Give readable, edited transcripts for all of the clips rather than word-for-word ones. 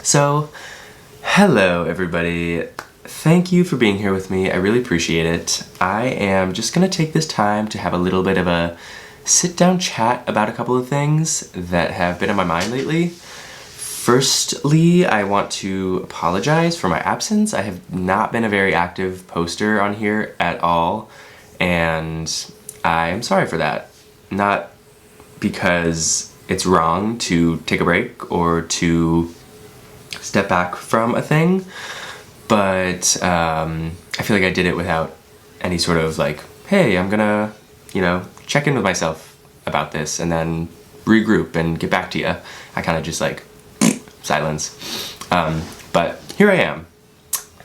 So, hello everybody. Thank you for being here with me. I really appreciate it. I am just gonna take this time to have a little bit of a sit-down chat about a couple of things that have been on my mind lately. Firstly, I want to apologize for my absence. I have not been a very active poster on here at all, and I am sorry for that. Not because it's wrong to take a break or to step back from a thing, but I feel like I did it without any sort of like, hey, I'm gonna, check in with myself about this and then regroup and get back to you. I kind of just like silence. But here I am,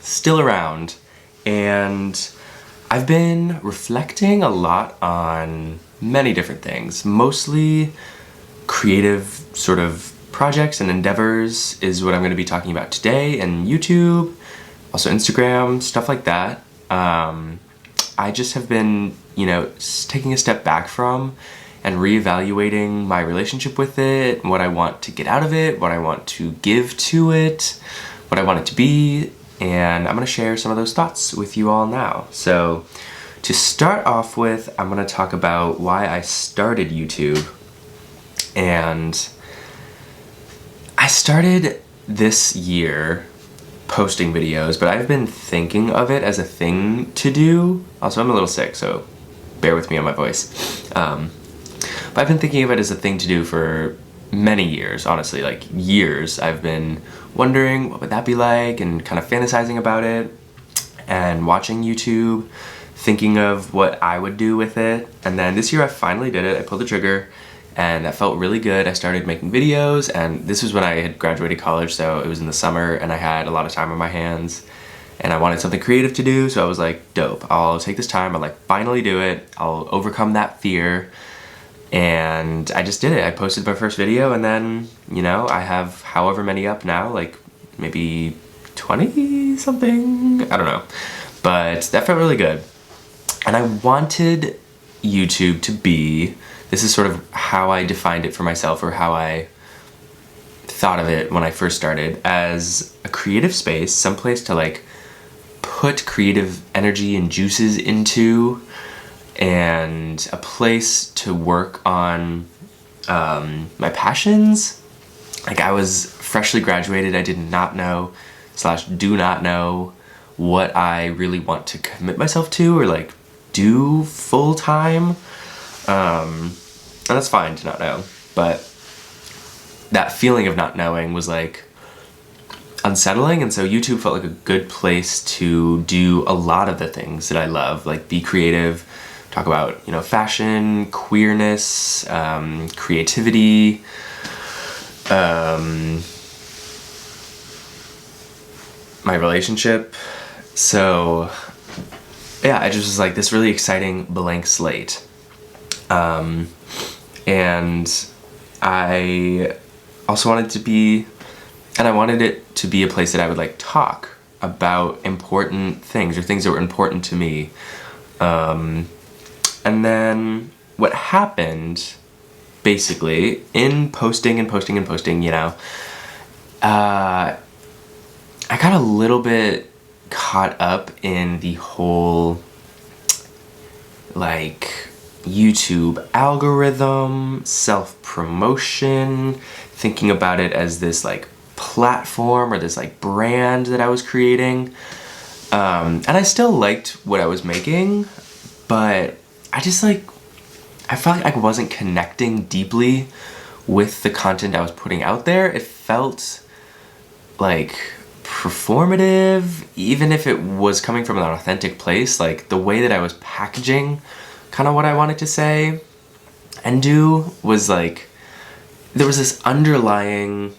still around, and I've been reflecting a lot on many different things, mostly creative sort of projects and endeavors is what I'm going to be talking about today, and YouTube, also Instagram, stuff like that. I just have been, taking a step back from and reevaluating my relationship with it, what I want to get out of it, what I want to give to it, what I want it to be, and I'm going to share some of those thoughts with you all now. So to start off with, I'm going to talk about why I started YouTube. And I started this year posting videos, but I've been thinking of it as a thing to do. Also, I'm a little sick, so bear with me on my voice. But I've been thinking of it as a thing to do for many years, honestly, like years. I've been wondering what would that be like and kind of fantasizing about it and watching YouTube, thinking of what I would do with it. And then this year I finally did it. I pulled the trigger and that felt really good. I started making videos, and this was when I had graduated college, so it was in the summer and I had a lot of time on my hands and I wanted something creative to do, so I was like, dope, I'll take this time, I'll finally do it, I'll overcome that fear. And I just did it. I posted my first video, and then, I have however many up now, like maybe 20 something, I don't know. But that felt really good. And I wanted YouTube to be, this is sort of how I defined it for myself, or how I thought of it when I first started, as a creative space, someplace to put creative energy and juices into, and a place to work on my passions. I was freshly graduated. I did not know / do not know what I really want to commit myself to or do full time. And that's fine to not know, but that feeling of not knowing was unsettling, and so YouTube felt like a good place to do a lot of the things that I love, be creative, talk about, fashion, queerness, creativity, my relationship. So yeah, I just was this really exciting blank slate. And I also wanted it to be a place that I would talk about important things, or things that were important to me. And then what happened, basically, in posting, I got a little bit caught up in the whole YouTube algorithm, self-promotion, thinking about it as this platform or this brand that I was creating. And I still liked what I was making, but I just I felt like I wasn't connecting deeply with the content I was putting out there. It felt performative, even if it was coming from an authentic place. The way that I was packaging kind of what I wanted to say and do was there was this underlying,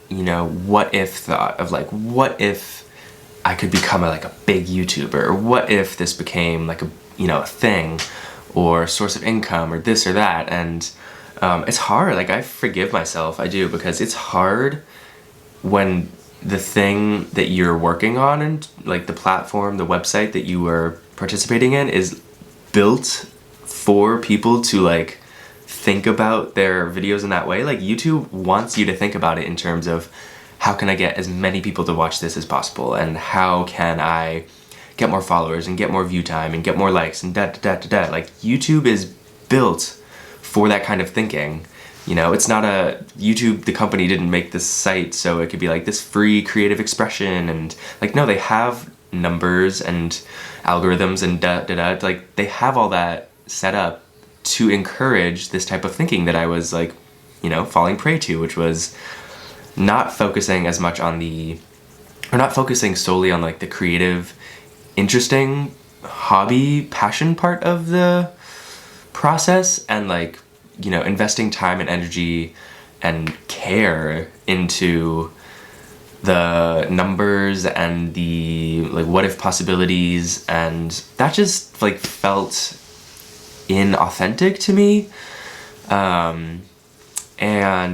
what if thought of what if I could become a big YouTuber, or what if this became a thing or source of income or this or that. And it's hard. I forgive myself, I do, because it's hard when the thing that you're working on and the platform, the website that you are participating in is built for people to think about their videos in that way. YouTube wants you to think about it in terms of how can I get as many people to watch this as possible, and how can I get more followers and get more view time and get more likes and Like, YouTube is built for that kind of thinking. You know, it's not YouTube, the company didn't make this site so it could be like this free creative expression, and like, no, they have numbers and algorithms and like, they have all that set up to encourage this type of thinking that I was like, you know, falling prey to, which was not focusing as much on not focusing solely on like the creative, interesting, hobby, passion part of the process, and like, you know, investing time and energy and care into the numbers and the like what if possibilities, and that just like felt inauthentic to me, and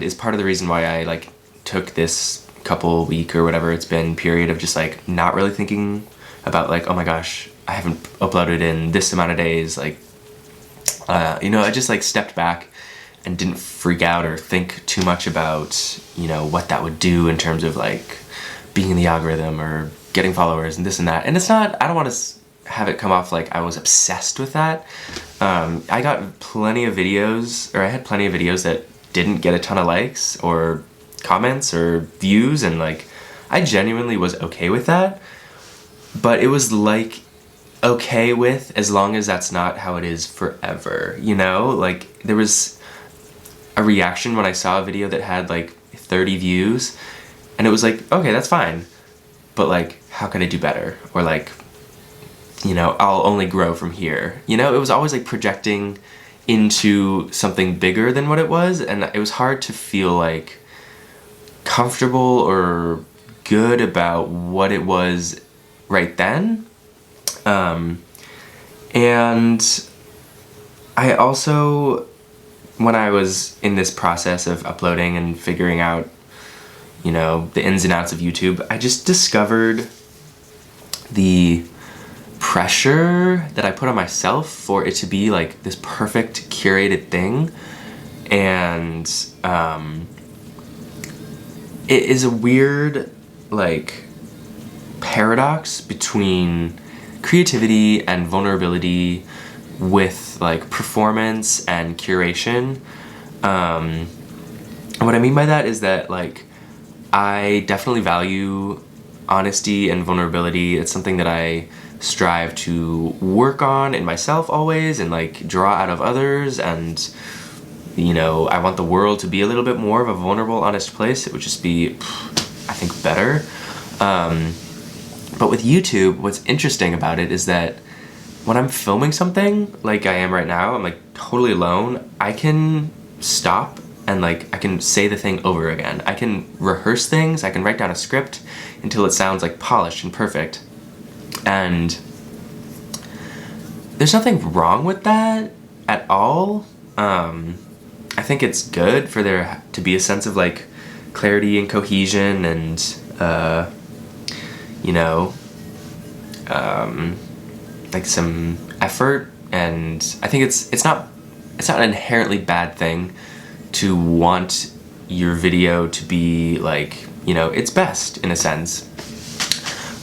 is part of the reason why I like took this couple week or whatever it's been period of just like not really thinking about like, oh my gosh, I haven't uploaded in this amount of days, like you know, I just like stepped back and didn't freak out or think too much about, you know, what that would do in terms of like being in the algorithm or getting followers and this and that. And it's not, I don't want to have it come off like I was obsessed with that. I got plenty of videos, or I had plenty of videos that didn't get a ton of likes or comments or views, and like, I genuinely was okay with that. But it was like, okay with, as long as that's not how it is forever, you know? Like, there was a reaction when I saw a video that had like 30 views, and it was like, okay, that's fine, but like, how can I do better? Or like, you know, I'll only grow from here. You know, it was always like projecting into something bigger than what it was, and it was hard to feel like comfortable or good about what it was right then. And I also, when I was in this process of uploading and figuring out, you know, the ins and outs of YouTube, I just discovered the pressure that I put on myself for it to be like this perfect curated thing. And it is a weird like paradox between creativity and vulnerability with like performance and curation. And what I mean by that is that like, I definitely value honesty and vulnerability. It's something that I strive to work on in myself always, and like draw out of others. And, you know, I want the world to be a little bit more of a vulnerable, honest place. It would just be, I think, better. But with YouTube, what's interesting about it is that when I'm filming something like I am right now, I'm like totally alone, I can stop and like I can say the thing over again. I can rehearse things, I can write down a script until it sounds like polished and perfect. And there's nothing wrong with that at all. I think it's good for there to be a sense of like clarity and cohesion and you know, like some effort. And I think it's not an inherently bad thing to want your video to be like, you know, its best in a sense.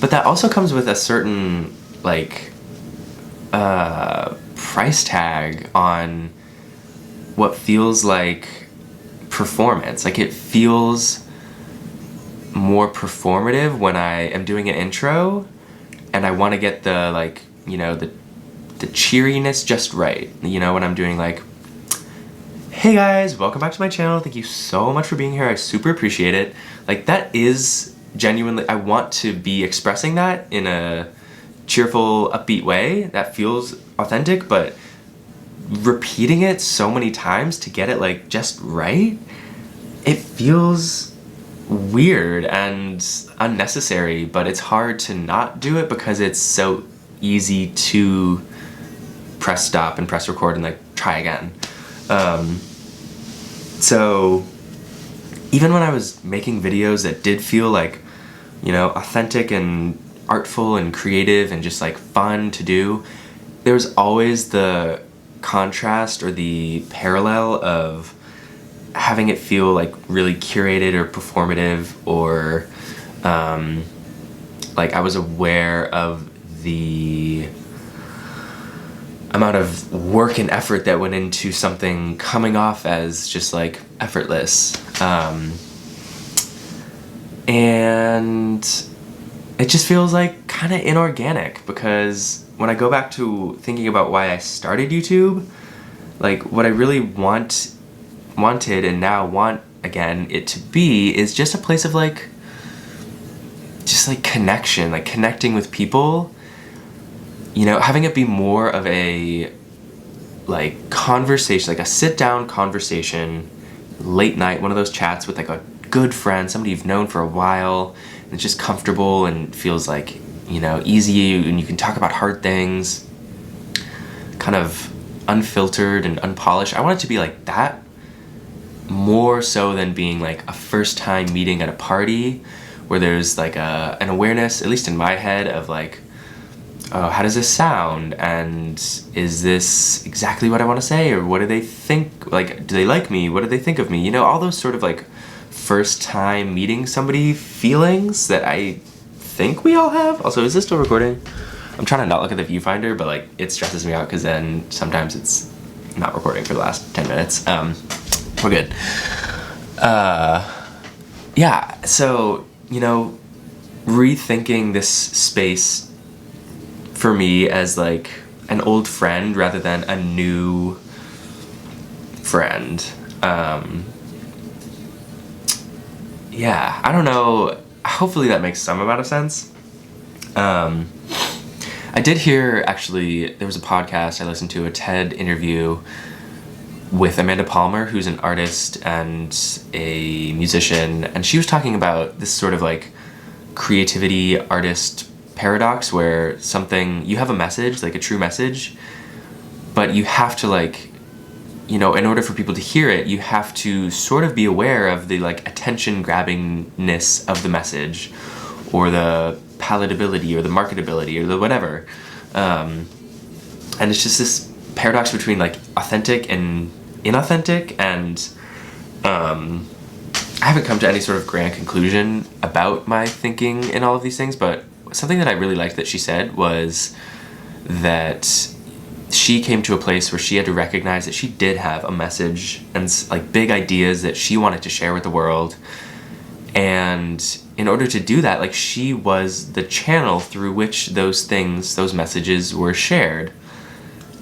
But that also comes with a certain like price tag on what feels like performance. Like, it feels more performative when I am doing an intro and I want to get the like, you know, the cheeriness just right. You know, when I'm doing like, hey guys, welcome back to my channel, thank you so much for being here, I super appreciate it. Like, that is genuinely, I want to be expressing that in a cheerful, upbeat way that feels authentic, but repeating it so many times to get it like just right, it feels weird and unnecessary. But it's hard to not do it because it's so easy to press stop and press record and like try again. So even when I was making videos that did feel like, you know, authentic and artful and creative and just like fun to do, there was always the contrast or the parallel of having it feel like really curated or performative, or like I was aware of the amount of work and effort that went into something coming off as just like effortless. And it just feels like kind of inorganic, because when I go back to thinking about why I started YouTube, like what I really wanted and now want again it to be is just a place of like just like connection, like connecting with people, you know, having it be more of a like conversation, like a sit down conversation, late night, one of those chats with like a good friend, somebody you've known for a while, and it's just comfortable and feels like, you know, easy, and you can talk about hard things, kind of unfiltered and unpolished. I want it to be like that, more so than being like a first time meeting at a party where there's like an awareness, at least in my head, of like, oh, how does this sound, and is this exactly what I want to say, or what do they think, like, do they like me, what do they think of me, you know, all those sort of like first time meeting somebody feelings that I think we all have. Also, is this still recording? I'm trying to not look at the viewfinder, but like it stresses me out because then sometimes it's not recording for the last 10 minutes. We're good. Yeah, so, you know, rethinking this space for me as like an old friend rather than a new friend. Yeah, I don't know. Hopefully that makes some amount of sense. I did hear, actually, there was a podcast I listened to, a TED interview with Amanda Palmer, who's an artist and a musician, and she was talking about this sort of like creativity artist paradox where something, you have a message, like a true message, but you have to like, you know, in order for people to hear it, you have to sort of be aware of the like attention grabbingness of the message, or the palatability, or the marketability, or the whatever. And it's just this paradox between like authentic and inauthentic, and I haven't come to any sort of grand conclusion about my thinking in all of these things, but something that I really liked that she said was that she came to a place where she had to recognize that she did have a message and like big ideas that she wanted to share with the world, and in order to do that, like, she was the channel through which those things, those messages were shared.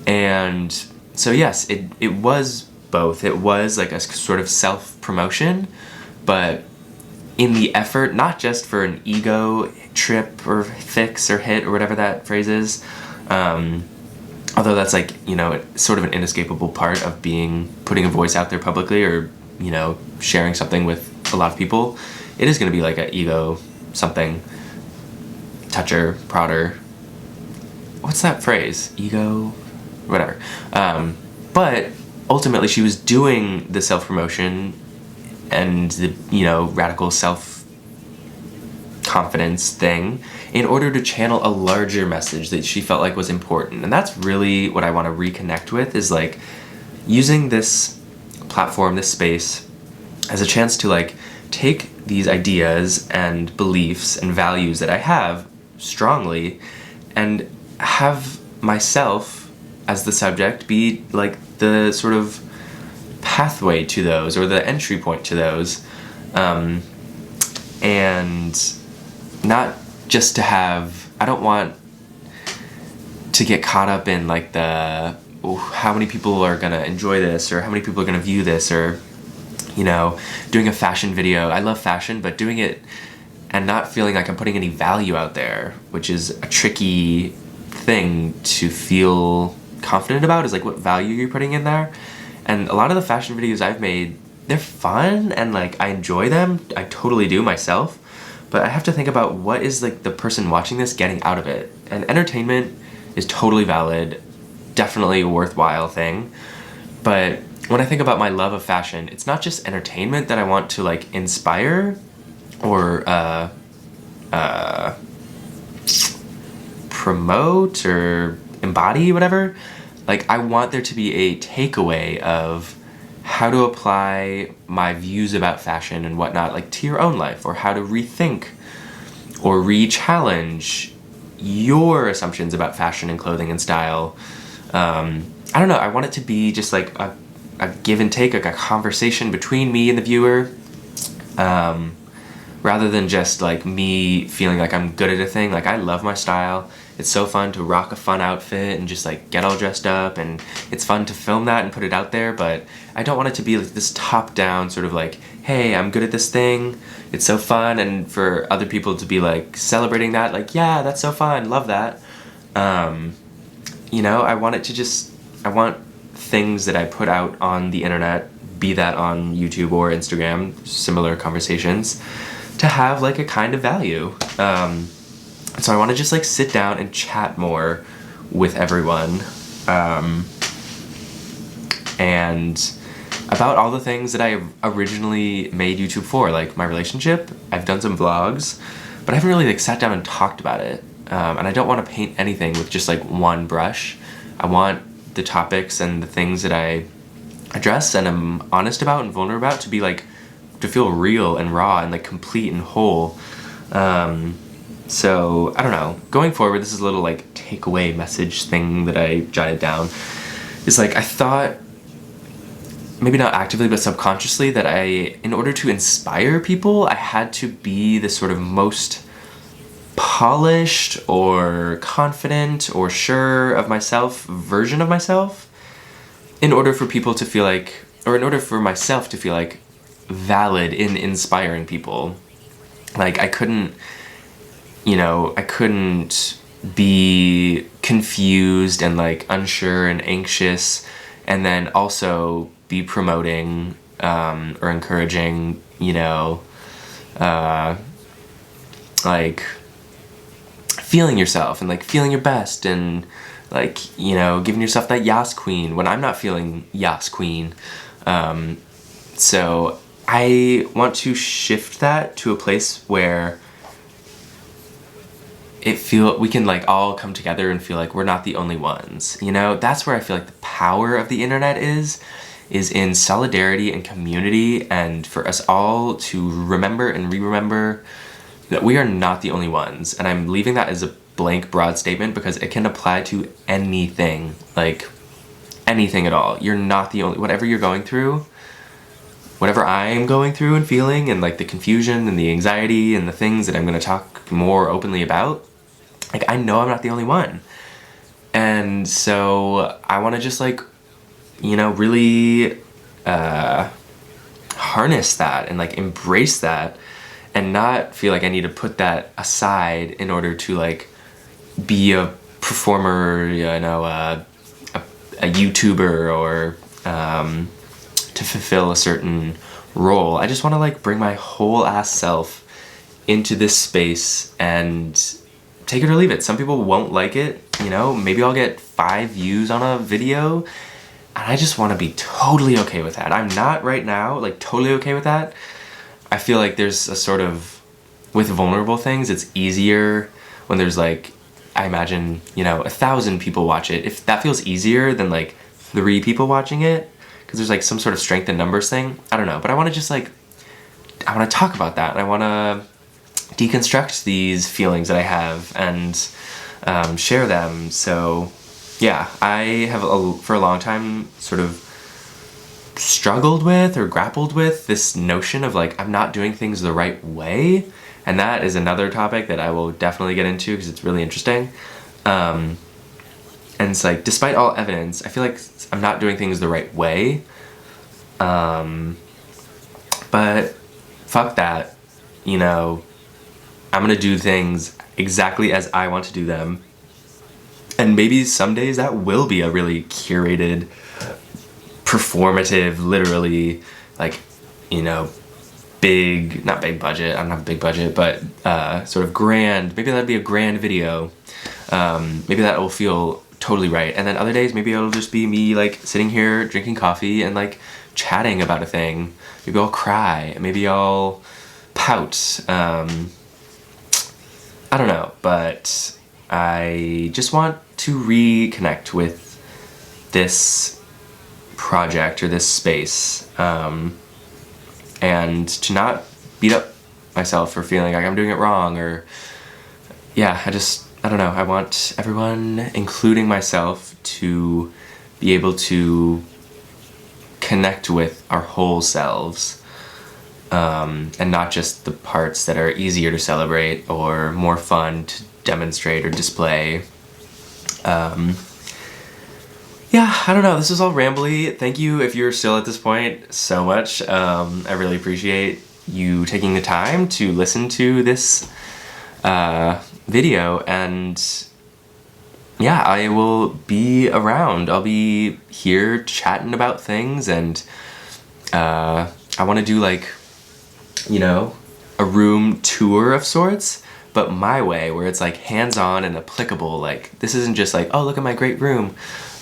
And so yes, it was both. It was like a sort of self-promotion, but in the effort, not just for an ego trip or fix or hit or whatever that phrase is, although that's like, you know, sort of an inescapable part of putting a voice out there publicly, or, you know, sharing something with a lot of people. It is going to be like an ego something, toucher, prodder. What's that phrase? Ego, whatever. But ultimately she was doing the self-promotion and the, you know, radical self-confidence thing in order to channel a larger message that she felt like was important. And that's really what I want to reconnect with, is like using this platform, this space, as a chance to like take these ideas and beliefs and values that I have strongly and have myself as the subject be like the sort of pathway to those, or the entry point to those, and not just to have, I don't want to get caught up in like the, oh, how many people are gonna enjoy this, or how many people are gonna view this, or, you know, doing a fashion video. I love fashion, but doing it and not feeling like I'm putting any value out there, which is a tricky thing to feel confident about, is like what value you're putting in there. And a lot of the fashion videos I've made, they're fun and like I enjoy them. I totally do myself, but I have to think about what is like the person watching this getting out of it. And entertainment is totally valid, definitely a worthwhile thing, but when I think about my love of fashion, it's not just entertainment that I want to like inspire or promote or embody, whatever. Like, I want there to be a takeaway of how to apply my views about fashion and whatnot, like, to your own life, or how to rethink or re-challenge your assumptions about fashion and clothing and style. I don't know, I want it to be just like a give and take, like a conversation between me and the viewer, rather than just like me feeling like I'm good at a thing. Like, I love my style. It's so fun to rock a fun outfit and just like get all dressed up, and it's fun to film that and put it out there, but I don't want it to be like this top-down sort of like, hey, I'm good at this thing, it's so fun, and for other people to be like celebrating that, like, yeah, that's so fun, love that. You know, I want things that I put out on the internet, be that on YouTube or Instagram, similar conversations, to have like a kind of value. So I want to just like sit down and chat more with everyone, and about all the things that I originally made YouTube for, like my relationship. I've done some vlogs, but I haven't really like sat down and talked about it. And I don't want to paint anything with just like one brush. I want the topics and the things that I address and I'm honest about and vulnerable about to be like, to feel real and raw and like complete and whole. So, I don't know, going forward, this is a little like takeaway message thing that I jotted down. It's like, I thought, maybe not actively but subconsciously, that in order to inspire people, I had to be the sort of most polished or confident or sure of myself version of myself, in order for people to feel like, or in order for myself to feel like valid in inspiring people. Like, I couldn't be confused and like unsure and anxious and then also be promoting or encouraging, like feeling yourself and like feeling your best and like, giving yourself that yas queen when I'm not feeling yas queen. So I want to shift that to a place where we can like all come together and feel like we're not the only ones. That's where I feel like the power of the internet is in solidarity and community, and for us all to remember and re-remember that we are not the only ones. And I'm leaving that as a blank, broad statement because it can apply to anything, like anything at all. You're not the only, whatever you're going through, whatever I'm going through and feeling, and like the confusion and the anxiety and the things that I'm going to talk more openly about, like, I know I'm not the only one. And so I want to just like, really harness that and like embrace that and not feel like I need to put that aside in order to like be a performer, a YouTuber, or to fulfill a certain role. I just want to like bring my whole ass self into this space and take it or leave it. Some people won't like it, maybe I'll get 5 views on a video, and I just want to be totally okay with that. I'm not right now, like, totally okay with that. I feel like there's a sort of, with vulnerable things, it's easier when there's like, I imagine, 1,000 people watch it. If that feels easier than like 3 people watching it, because there's like some sort of strength in numbers thing, I don't know, but I want to just like, I want to talk about that, and I want to deconstruct these feelings that I have and share them. So yeah, I have for a long time sort of struggled with or grappled with this notion of like, I'm not doing things the right way, and that is another topic that I will definitely get into because it's really interesting. And it's like, despite all evidence, I feel like I'm not doing things the right way, but fuck that, I'm gonna do things exactly as I want to do them. And maybe some days that will be a really curated, performative, literally, like, big, not big budget, I don't have a big budget, but sort of grand, maybe that'd be a grand video. Maybe that will feel totally right. And then other days, maybe it'll just be me like sitting here drinking coffee and like chatting about a thing. Maybe I'll cry, maybe I'll pout. I don't know, but I just want to reconnect with this project or this space, and to not beat up myself for feeling like I'm doing it wrong, or yeah, I don't know, I want everyone, including myself, to be able to connect with our whole selves, and not just the parts that are easier to celebrate or more fun to demonstrate or display. Yeah, I don't know, this was all rambly. Thank you, if you're still at this point, so much. I really appreciate you taking the time to listen to this video, and yeah, I will be around. I'll be here chatting about things, and I want to do like, you know, a room tour of sorts, but my way, where it's like hands-on and applicable. Like, this isn't just like, oh, look at my great room.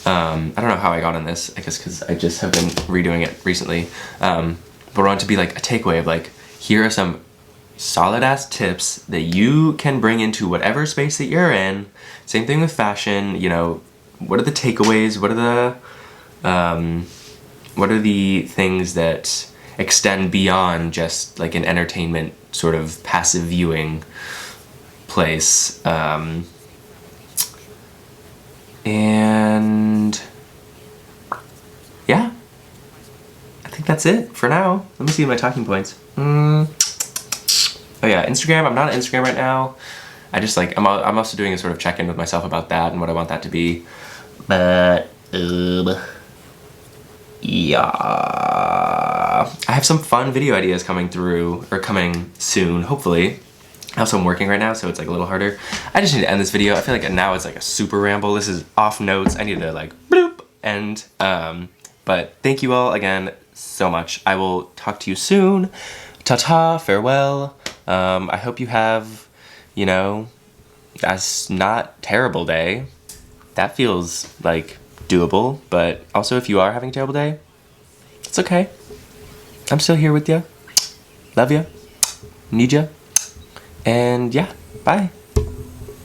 I don't know how I got on this, I guess because I just have been redoing it recently, but I want it to be like a takeaway of like, here are some solid ass tips that you can bring into whatever space that you're in. Same thing with fashion, you know, what are the takeaways, what are the things that extend beyond just like an entertainment sort of passive viewing place. And yeah, I think that's it for now. Let me see my talking points. Oh yeah, Instagram. I'm not on Instagram right now. I just like, I'm also doing a sort of check-in with myself about that and what I want that to be. But yeah, I have some fun video ideas coming through, or coming soon, hopefully. Also, I'm working right now, so it's like a little harder. I just need to end this video. I feel like now it's like a super ramble. This is off notes. I need to like bloop end. But thank you all again so much. I will talk to you soon. Ta-ta, farewell. I hope you have, you know, a not terrible day. That feels like doable, but also if you are having a terrible day, it's okay. I'm still here with you. Love you. Need you. And yeah, bye.